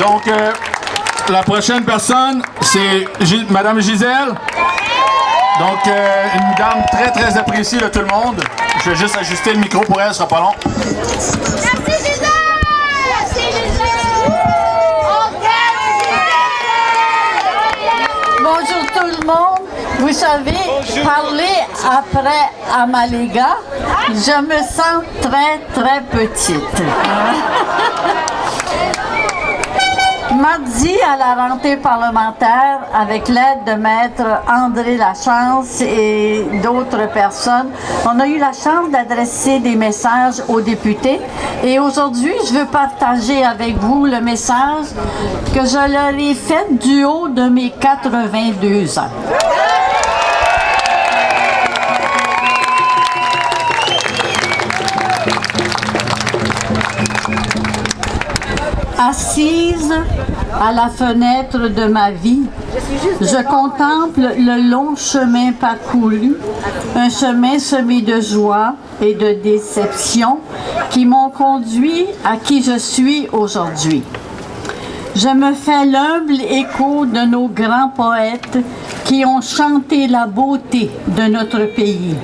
Donc, la prochaine personne, c'est Madame Gisèle. Donc, une dame très, très appréciée de tout le monde. Je vais juste ajuster le micro pour elle, ce sera pas long. Merci Gisèle! Merci Gisèle! Bonjour tout le monde. Vous savez, parler après Amalega, je me sens très, très petite. Mardi, à la rentrée parlementaire, avec l'aide de Maître André Lachance et d'autres personnes, on a eu la chance d'adresser des messages aux députés. Et aujourd'hui, je veux partager avec vous le message que je leur ai fait du haut de mes 82 ans. Assise à la fenêtre de ma vie, je contemple le long chemin parcouru, un chemin semé de joie et de déception qui m'ont conduit à qui je suis aujourd'hui. Je me fais l'humble écho de nos grands poètes qui ont chanté la beauté de notre pays.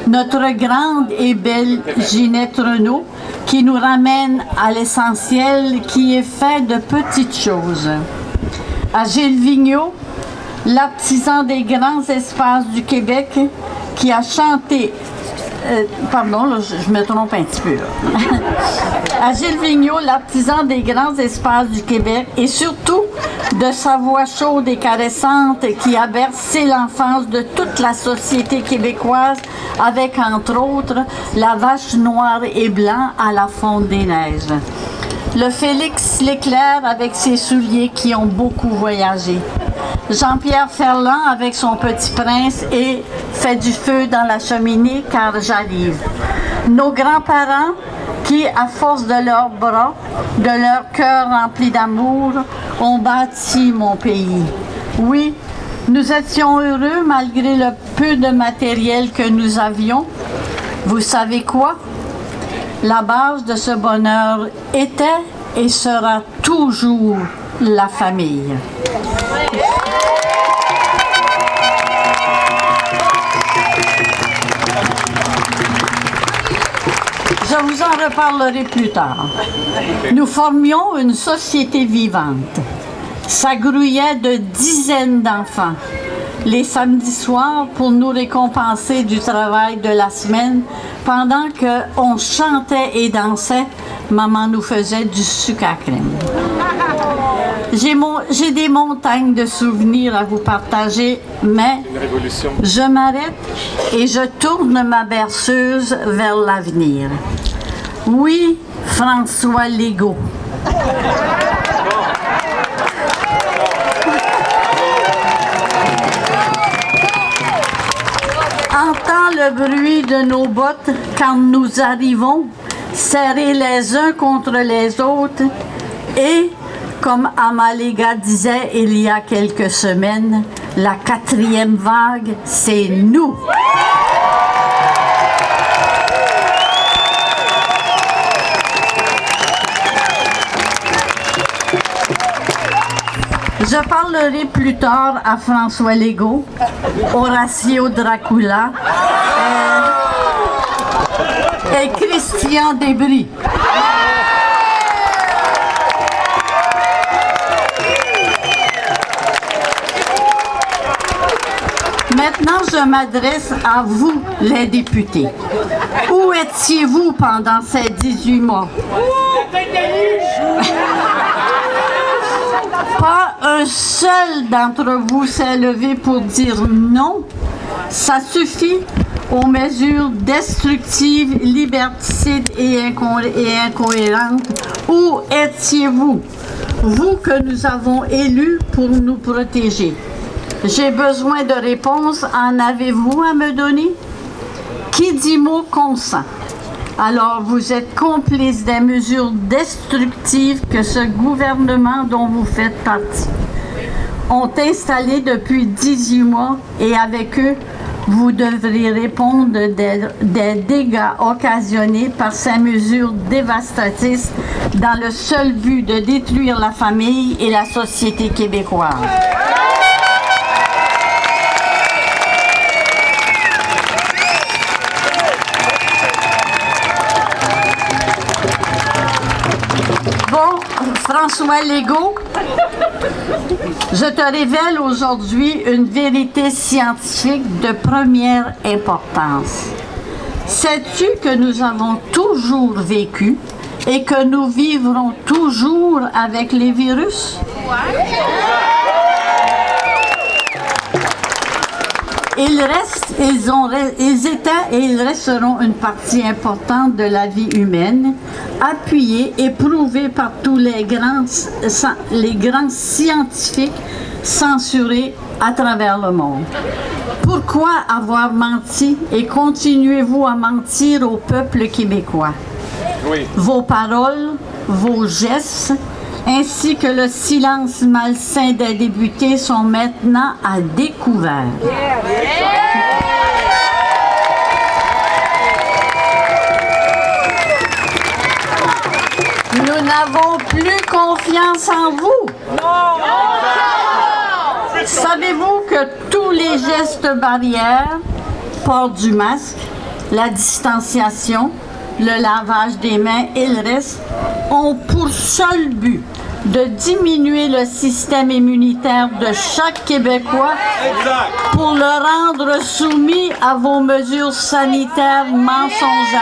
Notre grande et belle Ginette Renault qui nous ramène à l'essentiel qui est fait de petites choses. À Gilles Vigneault, l'artisan des grands espaces du Québec qui a chanté... pardon, là, je me trompe un petit peu. À Gilles Vigneault, l'artisan des grands espaces du Québec et surtout de sa voix chaude et caressante qui a bercé l'enfance de toute la société québécoise avec, entre autres, la vache noire et blanc à la fonte des neiges. Le Félix Leclerc avec ses souliers qui ont beaucoup voyagé. Jean-Pierre Ferland avec son Petit Prince et fait du feu dans la cheminée car j'arrive. Nos grands-parents qui, à force de leurs bras, de leur cœur rempli d'amour, ont bâti mon pays. Oui, nous étions heureux malgré le peu de matériel que nous avions. Vous savez quoi? La base de ce bonheur était et sera toujours la famille. Je vous en reparlerai plus tard. Nous formions une société vivante. Ça grouillait de dizaines d'enfants. Les samedis soirs, pour nous récompenser du travail de la semaine, pendant qu'on chantait et dansait, maman nous faisait du sucre à crème. J'ai des montagnes de souvenirs à vous partager, mais je m'arrête et je tourne ma berceuse vers l'avenir. Oui, François Legault. Entends le bruit de nos bottes quand nous arrivons, serrés les uns contre les autres, et, comme Amalega disait il y a quelques semaines, la 4e vague, c'est nous. Je parlerai plus tard à François Legault, Horacio Dracula et Christian Debris. Maintenant, je m'adresse à vous, les députés. Où étiez-vous pendant ces 18 mois? Pas un seul d'entre vous s'est levé pour dire non. Ça suffit aux mesures destructives, liberticides et incohérentes. Où étiez-vous? Vous que nous avons élus pour nous protéger. J'ai besoin de réponses. En avez-vous à me donner? Qui dit mot consent? Alors, vous êtes complices des mesures destructives que ce gouvernement dont vous faites partie ont installées depuis 18 mois et avec eux, vous devrez répondre des dégâts occasionnés par ces mesures dévastatrices dans le seul but de détruire la famille et la société québécoise. Bon, François Legault, je te révèle aujourd'hui une vérité scientifique de première importance. Sais-tu que nous avons toujours vécu et que nous vivrons toujours avec les virus? Ils étaient et ils resteront une partie importante de la vie humaine, appuyés et prouvés par tous les grands scientifiques censurés à travers le monde. Pourquoi avoir menti et continuez-vous à mentir au peuple québécois? Oui. Vos paroles, vos gestes, ainsi que le silence malsain des députés sont maintenant à découvert. Nous n'avons plus confiance en vous. Savez-vous que tous les gestes barrières, port du masque, la distanciation, le lavage des mains et le reste, ont pour seul but de diminuer le système immunitaire de chaque Québécois pour le rendre soumis à vos mesures sanitaires mensongères.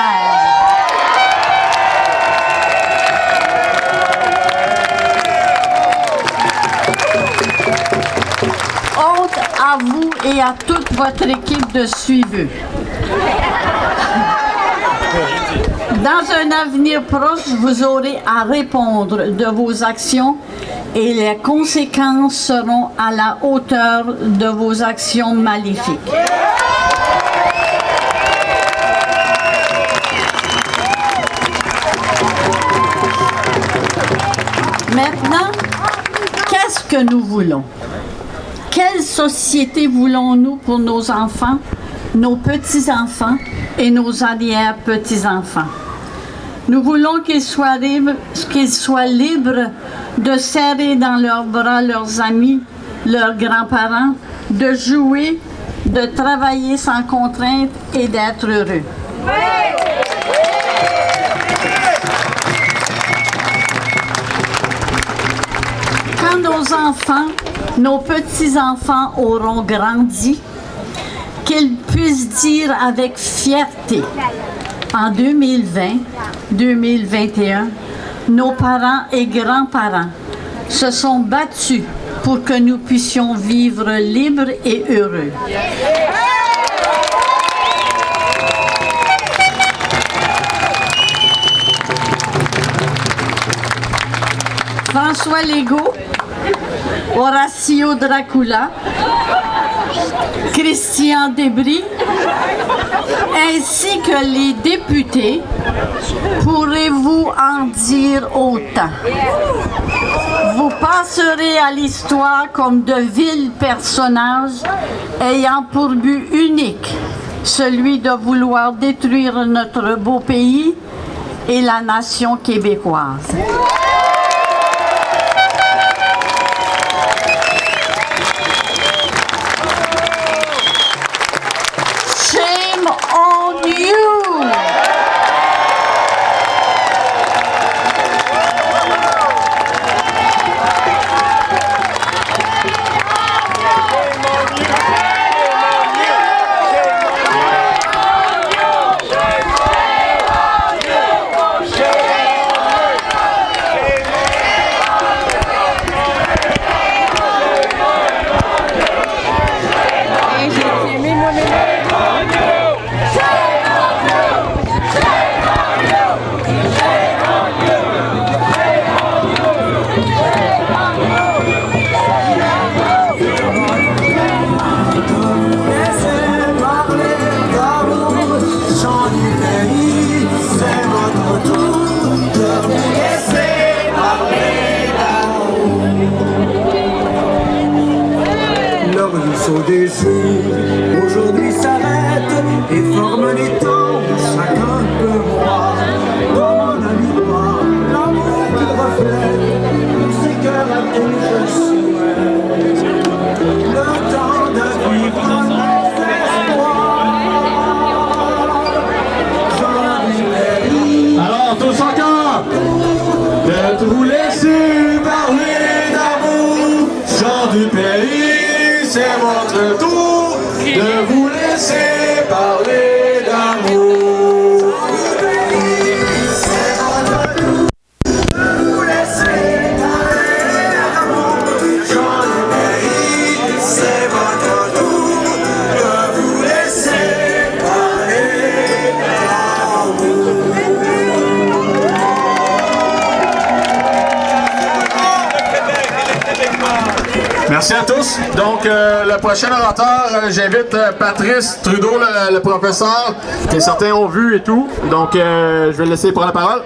Honte à vous et à toute votre équipe de suiveux. Dans un avenir proche, vous aurez à répondre de vos actions et les conséquences seront à la hauteur de vos actions maléfiques. Maintenant, qu'est-ce que nous voulons? Quelle société voulons-nous pour nos enfants, nos petits-enfants et nos arrière-petits-enfants? Nous voulons qu'ils soient libres de serrer dans leurs bras leurs amis, leurs grands-parents, de jouer, de travailler sans contrainte et d'être heureux. Quand nos enfants, nos petits-enfants auront grandi, qu'ils puissent dire avec fierté: en 2020-2021, nos parents et grands-parents se sont battus pour que nous puissions vivre libres et heureux. François Legault, Horacio Dracula, Christian Debris, ainsi que les députés, pourrez-vous en dire autant? Vous passerez à l'histoire comme de vils personnages ayant pour but unique celui de vouloir détruire notre beau pays et la nation québécoise. Shame on you! Des jours, aujourd'hui ça les formes du temps, chacun peut voir dans mon ami noir l'amour qu'il reflète tous ces cœurs à qui je souhaite le temps de vivre un espoir. Alors, tous encore! De vous laisser parler d'amour, chant du pays, c'est votre tour. De vous laisser parler d'amour. C'est votre tour de vous laisser parler d'amour, chant du pays, c'est votre tour de vous laisser parler d'amour. Merci à tous. Donc, le prochain orateur, j'invite Patrice Trudeau, le professeur, que certains ont vu et tout. Donc, je vais le laisser prendre la parole.